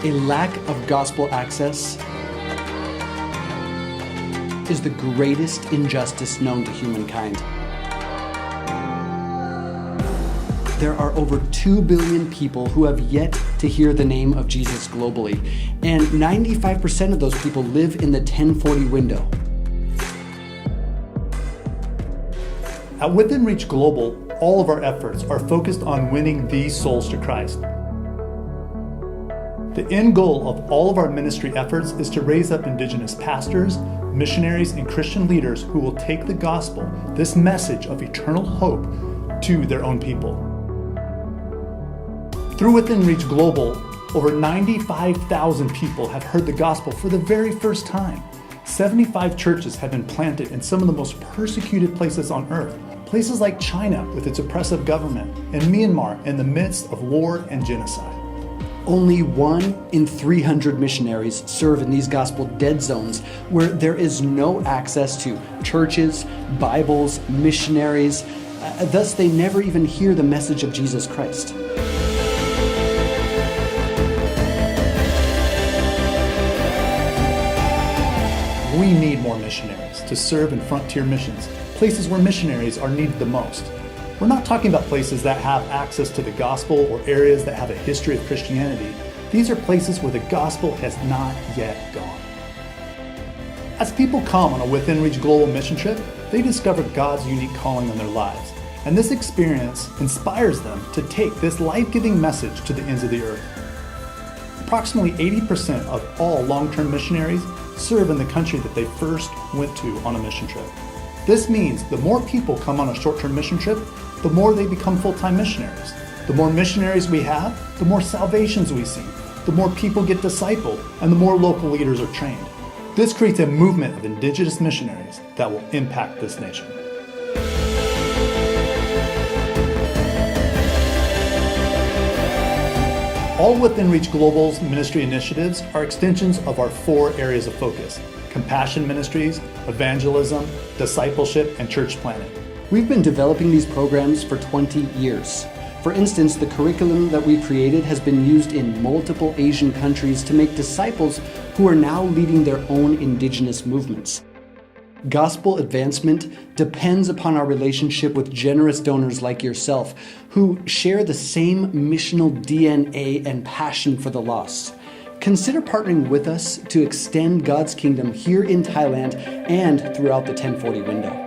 A lack of gospel access is the greatest injustice known to humankind. There are over 2 billion people who have yet to hear the name of Jesus globally, and 95% of those people live in the 1040 window. At Within Reach Global, all of our efforts are focused on winning these souls to Christ. The end goal of all of our ministry efforts is to raise up Indigenous pastors, missionaries, and Christian leaders who will take the gospel, this message of eternal hope, to their own people. Through Within Reach Global, over 95,000 people have heard the gospel for the very first time. 75 churches have been planted in some of the most persecuted places on earth, places like China with its oppressive government, and Myanmar in the midst of war and genocide. Only 1 in 300 missionaries serve in these gospel dead zones where there is no access to churches, Bibles, missionaries. Thus, they never even hear the message of Jesus Christ. We need more missionaries to serve in frontier missions, places where missionaries are needed the most. We're not talking about places that have access to the gospel or areas that have a history of Christianity. These are places where the gospel has not yet gone. As people come on a Within Reach Global mission trip, they discover God's unique calling on their lives. And this experience inspires them to take this life-giving message to the ends of the earth. Approximately 80% of all long-term missionaries serve in the country that they first went to on a mission trip. This means the more people come on a short-term mission trip, the more they become full-time missionaries. The more missionaries we have, the more salvations we see, the more people get discipled, and the more local leaders are trained. This creates a movement of Indigenous missionaries that will impact this nation. All Within Reach Global's ministry initiatives are extensions of our 4 areas of focus: compassion ministries, evangelism, discipleship, and church planting. We've been developing these programs for 20 years. For instance, the curriculum that we created has been used in multiple Asian countries to make disciples who are now leading their own Indigenous movements. Gospel advancement depends upon our relationship with generous donors like yourself, who share the same missional DNA and passion for the lost. Consider partnering with us to extend God's kingdom here in Thailand and throughout the 1040 window.